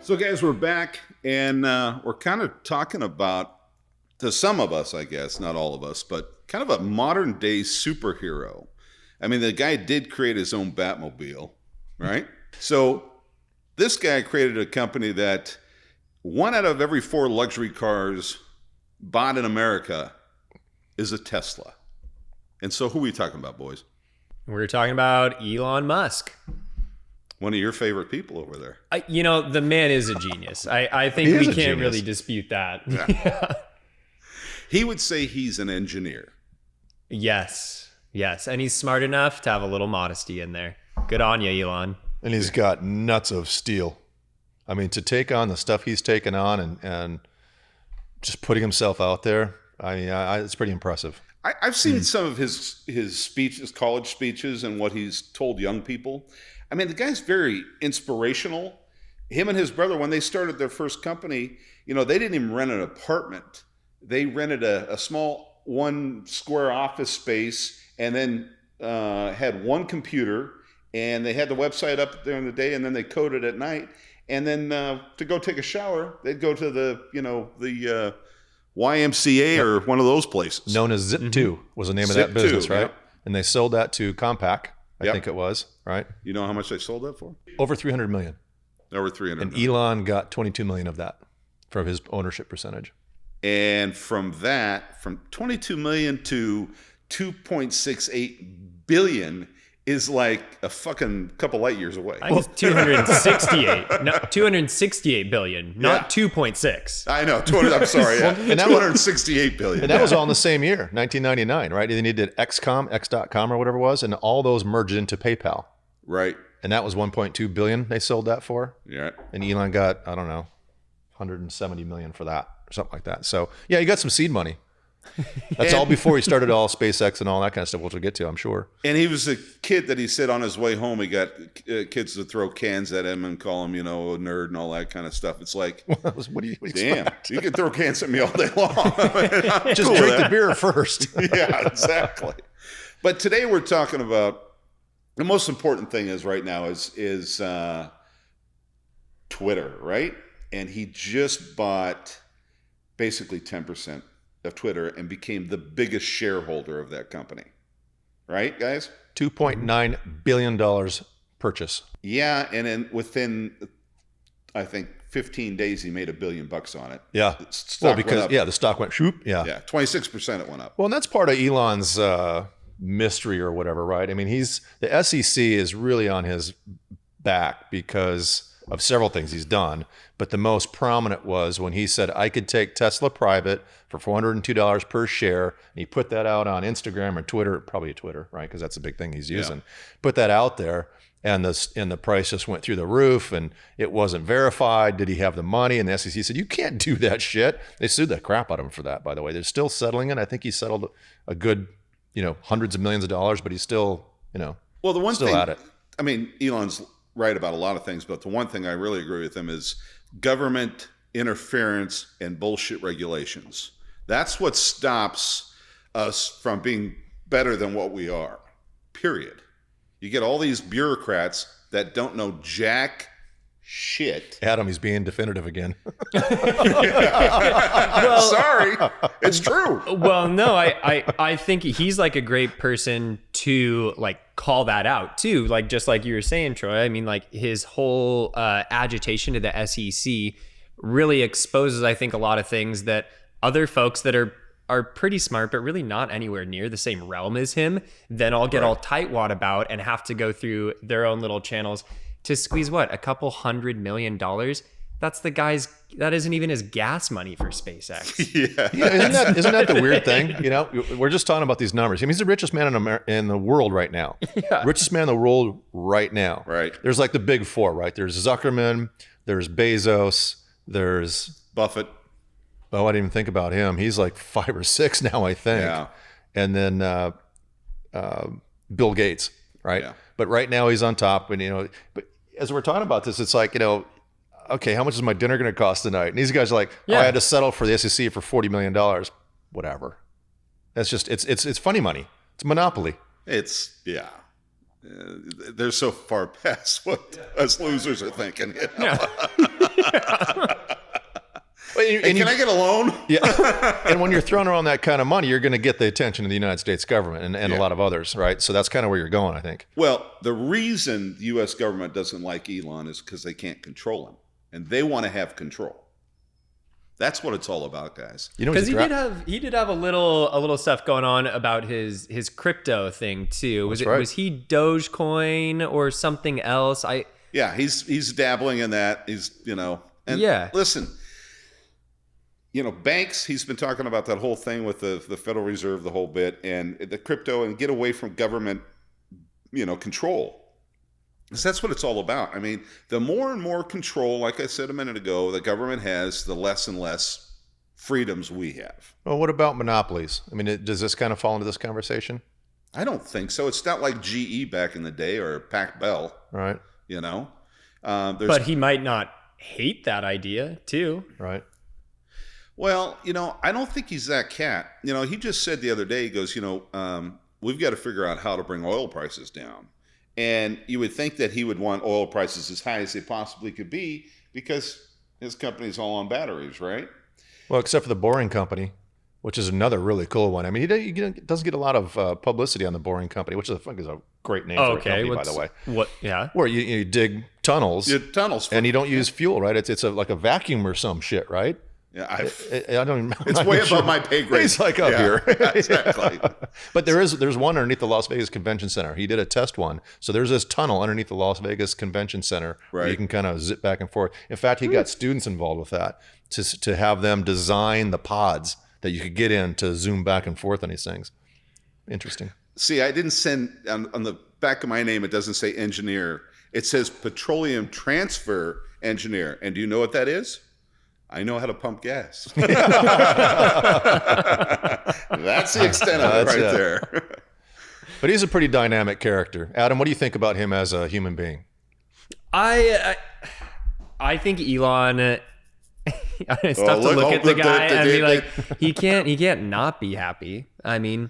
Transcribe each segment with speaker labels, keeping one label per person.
Speaker 1: So, guys, we're back, and we're kind of talking about, to some of us, I guess, not all of us, but kind of a modern-day superhero. I mean, the guy did create his own Batmobile, right? So this guy created a company that 1 out of every 4 luxury cars bought in America is a Tesla. And so who are we talking about, boys?
Speaker 2: We're talking about Elon Musk.
Speaker 1: One of your favorite people over there.
Speaker 2: The man is a genius. I think we can't really dispute that.
Speaker 1: Yeah. He would say he's an engineer.
Speaker 2: Yes. And he's smart enough to have a little modesty in there. Good on you, Elon.
Speaker 3: And he's got nuts of steel. I mean, to take on the stuff he's taken on and just putting himself out there, it's pretty impressive.
Speaker 1: I've seen some of his speeches, college speeches, and what he's told young people. I mean, the guy's very inspirational. Him and his brother, when they started their first company, they didn't even rent an apartment. They rented a small 1 square office space and then had 1 computer, and they had the website up during the day, and then they coded at night. And then to go take a shower, they'd go to the YMCA or one of those places.
Speaker 3: Known as Zip2 was the name of that business, right? Yep. And they sold that to Compaq, I think it was, right?
Speaker 1: You know how much they sold that for?
Speaker 3: Over $300 million.
Speaker 1: Over $300
Speaker 3: and
Speaker 1: million.
Speaker 3: Elon got $22 million of that from his ownership percentage.
Speaker 1: And from 22 million to 2.68 billion is like a fucking couple light years away.
Speaker 2: I think it's 268 billion, not 2.6.
Speaker 1: I know. I'm sorry. Yeah. And 268 billion.
Speaker 3: And that was all in the same year, 1999, right? And then he did X.com or whatever it was, and all those merged into PayPal.
Speaker 1: Right.
Speaker 3: And that was 1.2 billion they sold that for.
Speaker 1: Yeah.
Speaker 3: And Elon got, 170 million for that or something like that. So yeah, he got some seed money. That's all before he started all SpaceX and all that kind of stuff, which we'll get to, I'm sure.
Speaker 1: And he was a kid that he said on his way home, he got kids to throw cans at him and call him, a nerd and all that kind of stuff. It's like,
Speaker 3: what do you
Speaker 1: damn, you can throw cans at me all day long.
Speaker 3: Just drink the beer first.
Speaker 1: Yeah, exactly. But today we're talking about the most important thing is right now is Twitter, right? And he just bought basically 10% of Twitter and became the biggest shareholder of that company. Right, guys?
Speaker 3: $2.9 billion purchase.
Speaker 1: Yeah, and then within, I think, 15 days, he made $1 billion on it.
Speaker 3: Yeah.
Speaker 1: The stock
Speaker 3: the stock went shoop. Yeah.
Speaker 1: Yeah, 26% it went up.
Speaker 3: Well, and that's part of Elon's mystery or whatever, right? I mean, the SEC is really on his back because of several things he's done, but the most prominent was when he said, I could take Tesla private for $402 per share, and he put that out on Instagram or Twitter, probably Twitter, right? Because that's a big thing he's using. Yeah. Put that out there, and the price just went through the roof, and it wasn't verified. Did he have the money? And the SEC said, you can't do that shit. They sued the crap out of him for that, by the way. They're still settling it. I think he settled a good, hundreds of millions of dollars, but he's still,
Speaker 1: well, the one
Speaker 3: still
Speaker 1: thing,
Speaker 3: at it.
Speaker 1: I mean, Elon's right about a lot of things, but the one thing I really agree with him is government interference and bullshit regulations. That's what stops us from being better than what we are, period. You get all these bureaucrats that don't know jack shit.
Speaker 3: Adam, he's being definitive again.
Speaker 1: Well, sorry, it's true.
Speaker 2: Well, no, I think he's like a great person to call that out too. Just like you were saying, Troy, I mean, his whole agitation to the SEC really exposes, I think, a lot of things that other folks that are pretty smart, but really not anywhere near the same realm as him, then all get all tightwad about and have to go through their own little channels to squeeze a couple $100 million. That's that isn't even his gas money for SpaceX.
Speaker 1: Yeah.
Speaker 3: Isn't that the weird thing? We're just talking about these numbers. I mean, he's the richest man in the world right now.
Speaker 2: Yeah.
Speaker 3: Richest man in the world right now.
Speaker 1: Right.
Speaker 3: There's the big four, right? There's Zuckerman, there's Bezos, there's
Speaker 1: Buffett.
Speaker 3: Oh, I didn't even think about him. He's 5 or 6 now, I think.
Speaker 1: Yeah.
Speaker 3: And then Bill Gates, right?
Speaker 1: Yeah.
Speaker 3: But right now he's on top. And but as we're talking about this, it's okay, how much is my dinner going to cost tonight? And these guys are I had to settle for the SEC for $40 million. Whatever. That's just it's funny money. It's monopoly.
Speaker 1: They're so far past what us losers are thinking.
Speaker 2: Yeah.
Speaker 1: Hey, can I get a loan?
Speaker 3: Yeah. And when you're throwing around that kind of money, you're going to get the attention of the United States government and a lot of others, right? So that's kind of where you're going, I think.
Speaker 1: Well, the reason the U.S. government doesn't like Elon is because they can't control him, and they want to have control. That's what it's all about, guys.
Speaker 3: You know,
Speaker 2: Because he did have a little stuff going on about his crypto thing too. Was he Dogecoin or something else?
Speaker 1: Yeah, he's dabbling in that. He's and listen, banks. He's been talking about that whole thing with the Federal Reserve, the whole bit, and the crypto, and get away from government, control. Because that's what it's all about. I mean, the more and more control, like I said a minute ago, the government has, the less and less freedoms we have.
Speaker 3: Well, what about monopolies? I mean, does this kind of fall into this conversation?
Speaker 1: I don't think so. It's not like GE back in the day or Pac Bell.
Speaker 3: Right.
Speaker 2: But he might not hate that idea too.
Speaker 3: Right.
Speaker 1: Well, I don't think he's that cat. He just said the other day, he goes, we've got to figure out how to bring oil prices down. And you would think that he would want oil prices as high as they possibly could be because his company's all on batteries, right?
Speaker 3: Well, except for the Boring Company, which is another really cool one. I mean, he doesn't get a lot of publicity on the Boring Company, which is a great name for a company, by the way.
Speaker 2: What? Yeah.
Speaker 3: Where you dig tunnels. And you don't use fuel, right? It's like a vacuum or some shit, right?
Speaker 1: Yeah,
Speaker 3: I don't even.
Speaker 1: It's way above my pay grade.
Speaker 3: He's like up here,
Speaker 1: exactly.
Speaker 3: But there's one underneath the Las Vegas Convention Center. He did a test one, so there's this tunnel underneath the Las Vegas Convention Center where you can kind of zip back and forth. In fact, he got students involved with that to have them design the pods that you could get in to zoom back and forth on these things. Interesting.
Speaker 1: See, I didn't send on the back of my name. It doesn't say engineer. It says petroleum transfer engineer. And do you know what that is? I know how to pump gas. That's the extent of it there.
Speaker 3: But he's a pretty dynamic character. Adam, what do you think about him as a human being?
Speaker 2: I think Elon. It's tough to look at the guy and be like, he can't not be happy. I mean,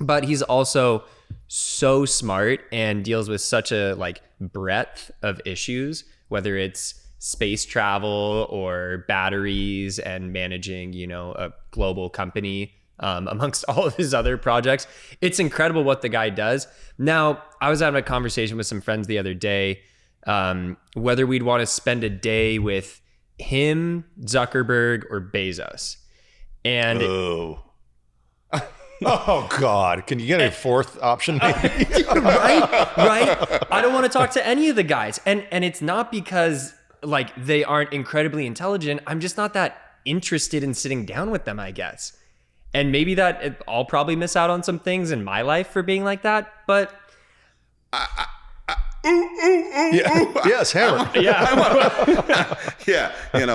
Speaker 2: but he's also so smart and deals with such a breadth of issues, whether it's space travel or batteries and managing, a global company, amongst all of his other projects. It's incredible what the guy does. Now, I was having a conversation with some friends the other day, whether we'd want to spend a day with him, Zuckerberg, or Bezos. And
Speaker 3: oh God, can you get a fourth option?
Speaker 2: right. I don't want to talk to any of the guys. And it's not because they aren't incredibly intelligent. I'm just not that interested in sitting down with them, I guess. And maybe I'll probably miss out on some things in my life for being like that, but
Speaker 3: yes, Hammer.
Speaker 1: Yeah.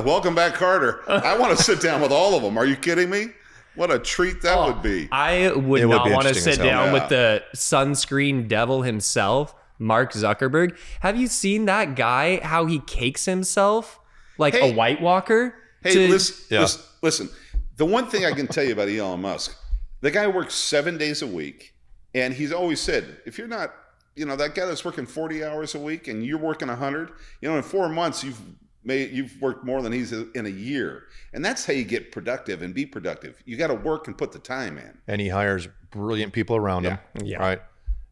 Speaker 1: Welcome back, Carter. I want to sit down with all of them. Are you kidding me? What a treat that would be.
Speaker 2: I would not want to sit down with the sunscreen devil himself, Mark Zuckerberg. Have you seen that guy, how he cakes himself like a White Walker?
Speaker 1: Hey, listen. The one thing I can tell you about Elon Musk, the guy works 7 days a week, and he's always said, if you're not, that guy that's working 40 hours a week and you're working 100, in 4 months you've worked more than he's in a year. And that's how you get productive and be productive. You got to work and put the time in.
Speaker 3: And he hires brilliant people around him. Yeah. Right.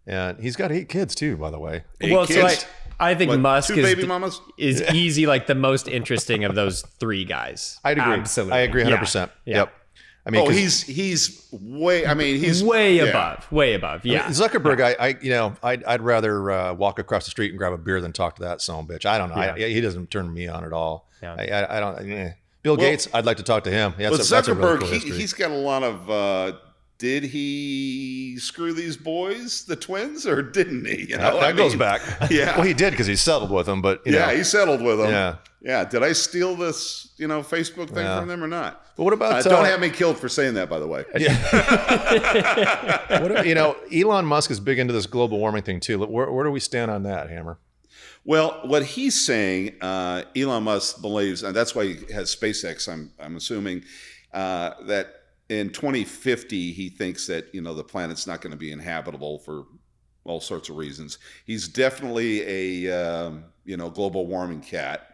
Speaker 3: And he's got 8 kids too, by the way.
Speaker 1: 8 kids?
Speaker 2: So I think Musk
Speaker 1: baby mamas?
Speaker 2: is easy, the most interesting of those 3 guys.
Speaker 3: I'd agree.
Speaker 2: Absolutely.
Speaker 3: I agree 100%.
Speaker 2: Yeah.
Speaker 3: Yep. I mean,
Speaker 1: he's way. I mean, he's
Speaker 2: way above. Yeah.
Speaker 3: I mean, Zuckerberg, I'd rather walk across the street and grab a beer than talk to that son of a bitch. I don't know.
Speaker 2: Yeah.
Speaker 3: He doesn't turn me on at all.
Speaker 2: Yeah.
Speaker 3: I don't. Bill Gates, I'd like to talk to him. That's
Speaker 1: Zuckerberg,
Speaker 3: a really cool history.
Speaker 1: He's got a lot of. Did he screw these boys, the twins, or didn't he?
Speaker 3: That goes back.
Speaker 1: Yeah.
Speaker 3: Well, he did because he settled with them, but
Speaker 1: he settled with them.
Speaker 3: Yeah.
Speaker 1: Yeah. Did I steal this, Facebook thing from them or not?
Speaker 3: But what about?
Speaker 1: Don't have me killed for saying that, by the way.
Speaker 3: Yeah. Elon Musk is big into this global warming thing too. Where do we stand on that, Hammer?
Speaker 1: Well, what he's saying, Elon Musk believes, and that's why he has SpaceX. I'm assuming that in 2050 he thinks that the planet's not going to be inhabitable for all sorts of reasons. He's definitely a global warming cat.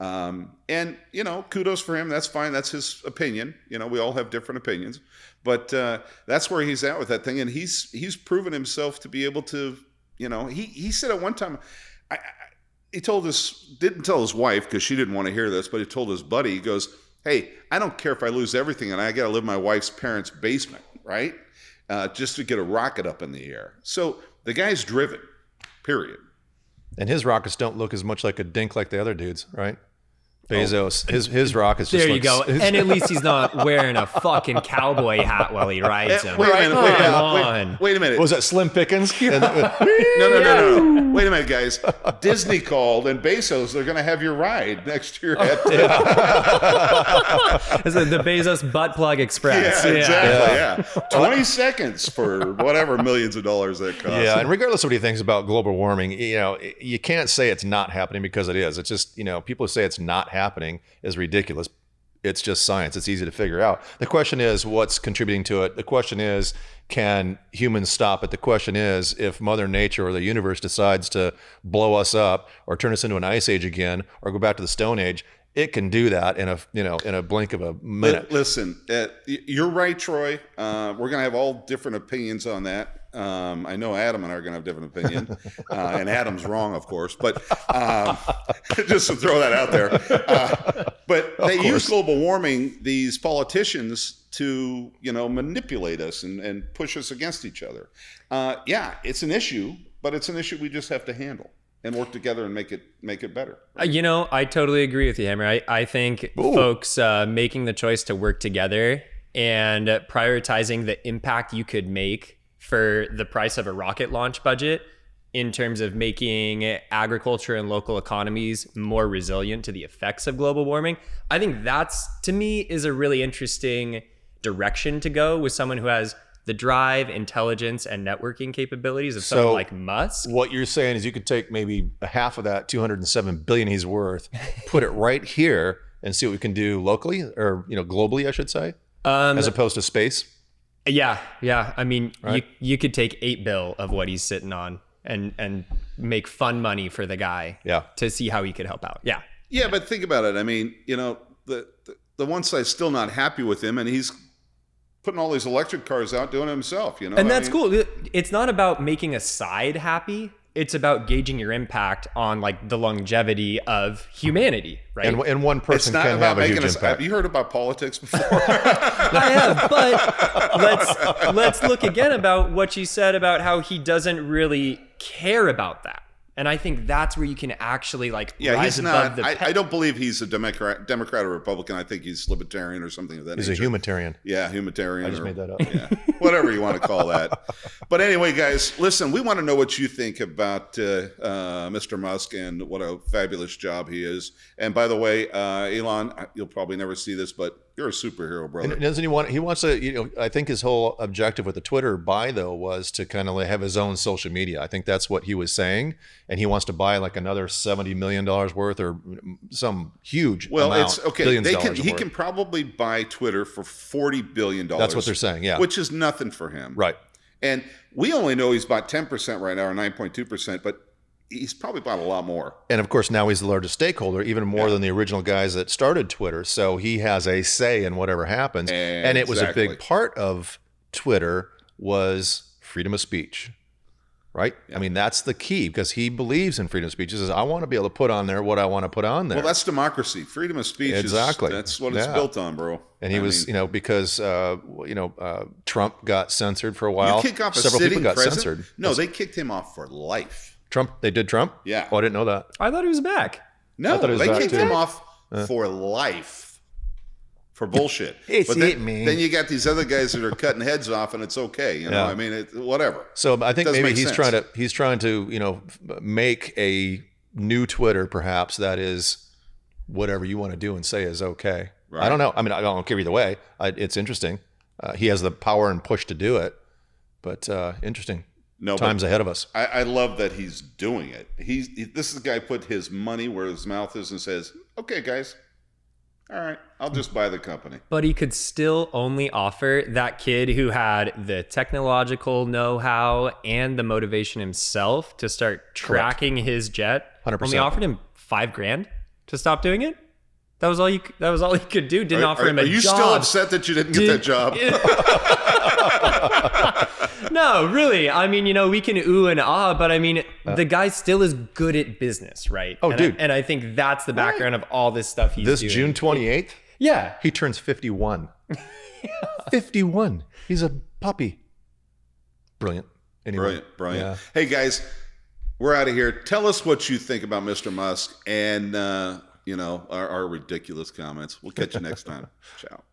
Speaker 1: And, you know, kudos for him. That's fine. That's his opinion. You know, we all have different opinions. But that's where he's at with that thing. And he's proven himself to be able to, you know, he said at one time, he told us, didn't tell his wife because she didn't want to hear this, but he told his buddy, he goes, hey, I don't care if I lose everything and I got to live in my wife's parents' basement, right? Just to get a rocket up in the air. So the guy's driven, period.
Speaker 3: And his rockets don't look as much like a dink like the other dudes, right? Bezos, his rockets just
Speaker 2: There you
Speaker 3: looks,
Speaker 2: go. And at least he's not wearing a fucking cowboy hat while he rides him.
Speaker 1: Wait a minute.
Speaker 2: Come on.
Speaker 1: Wait a minute.
Speaker 3: was that Slim Pickens?
Speaker 1: No. Wait a minute, guys. Disney called and Bezos, they're going to have your ride next year.
Speaker 2: It's the Bezos butt plug express.
Speaker 1: Yeah, exactly. Yeah. 20 seconds for whatever millions of dollars that costs.
Speaker 3: Yeah, and regardless of what he thinks about global warming, you know, you can't say it's not happening because it is. It's just, you know, people who say it's not happening is ridiculous. It's just science. It's easy to figure out. The question is, what's contributing to it? The question is, can humans stop it? The question is, if Mother Nature or the universe decides to blow us up or turn us into an ice age again or go back to the Stone Age, it can do that in a blink of a minute.
Speaker 1: Listen, you're right, Troy. We're going to have all different opinions on that. I know Adam and I are going to have different opinion, and Adam's wrong, of course. But just to throw that out there, but they use global warming, these politicians, to manipulate us and push us against each other. Yeah, it's an issue, but it's an issue we just have to handle and work together and make it better.
Speaker 2: I totally agree with you, Hammer. I think folks making the choice to work together and prioritizing the impact you could make for the price of a rocket launch budget in terms of making agriculture and local economies more resilient to the effects of global warming. I think that's, to me, is a really interesting direction to go with someone who has the drive, intelligence, and networking capabilities of someone like Musk.
Speaker 3: What you're saying is you could take maybe half of that $207 billion he's worth, put it right here, and see what we can do locally or globally, I should say, as opposed to space.
Speaker 2: Yeah. I mean,
Speaker 3: right?
Speaker 2: you could take $8 billion of what he's sitting on and make fun money for the guy.
Speaker 3: Yeah.
Speaker 2: To see how he could help out. Yeah.
Speaker 1: Yeah, but think about it. I mean, the one side's still not happy with him, and he's putting all these electric cars out doing it himself.
Speaker 2: And that's cool. It's not about making a side happy. It's about gauging your impact on the longevity of humanity, right?
Speaker 3: And one person can have a huge impact.
Speaker 1: Have you heard about politics before?
Speaker 2: I have, but let's look again about what you said about how he doesn't really care about that. And I think that's where you can actually rise above the...
Speaker 1: I don't believe he's a Democrat or Republican. I think he's libertarian or something of that nature.
Speaker 3: He's a humanitarian.
Speaker 1: Yeah, humanitarian.
Speaker 3: I just made that up.
Speaker 1: Yeah, whatever you want to call that. But anyway, guys, listen, we want to know what you think about Mr. Musk and what a fabulous job he is. And by the way, Elon, you'll probably never see this, but you're a superhero, brother.
Speaker 3: And doesn't he wants to, I think his whole objective with the Twitter buy, though, was to kind of have his own social media. I think that's what he was saying. And he wants to buy another $70 million worth or some huge amount.
Speaker 1: It's okay. He can probably buy Twitter for $40 billion.
Speaker 3: That's what they're saying, yeah.
Speaker 1: Which is nothing for him.
Speaker 3: Right.
Speaker 1: And we only know he's bought 10% right now, or 9.2%, but he's probably bought a lot more.
Speaker 3: And of course, now he's the largest stakeholder, even more than the original guys that started Twitter. So he has a say in whatever happens. And it was a big part of Twitter was freedom of speech, right? Yeah. I mean, that's the key because he believes in freedom of speech. He says, I want to be able to put on there what I want to put on there.
Speaker 1: Well, that's democracy. Freedom of speech that's what it's built on, bro.
Speaker 3: And he was, because, Trump got censored for a while.
Speaker 1: You kick off
Speaker 3: Several people got censored.
Speaker 1: No, they kicked him off for life.
Speaker 3: They did Trump?
Speaker 1: Yeah.
Speaker 3: Oh, I didn't know that.
Speaker 2: I thought he was back.
Speaker 1: No, they kicked him off for life for bullshit. Then you got these other guys that are cutting heads off, and it's okay. I mean, whatever.
Speaker 3: So I think maybe he's trying to make a new Twitter, perhaps, that is whatever you want to do and say is okay. Right. I don't know. I mean, I don't care either way. It's interesting. He has the power and push to do it, but interesting. No, time's ahead of us.
Speaker 1: I love that he's doing it. This is the guy put his money where his mouth is and says, okay, guys, all right, I'll just buy the company.
Speaker 2: But he could still only offer that kid who had the technological know-how and the motivation himself to start tracking his jet.
Speaker 3: 100%.
Speaker 2: Only offered him $5,000. to stop doing it? That was all you could do. Didn't offer him a job.
Speaker 1: Are you still upset that you didn't get that job?
Speaker 2: No, really. I mean, we can ooh and ah, but I mean, the guy still is good at business, right?
Speaker 3: Oh, dude.
Speaker 2: And I think that's the background of all this stuff he's doing.
Speaker 3: This June 28th,
Speaker 2: Yeah.
Speaker 3: he turns 51. 51. He's a puppy. Brilliant. Anyway,
Speaker 1: Brilliant.
Speaker 3: Yeah.
Speaker 1: Hey, guys, we're out of here. Tell us what you think about Mr. Musk and, our ridiculous comments. We'll catch you next time. Ciao.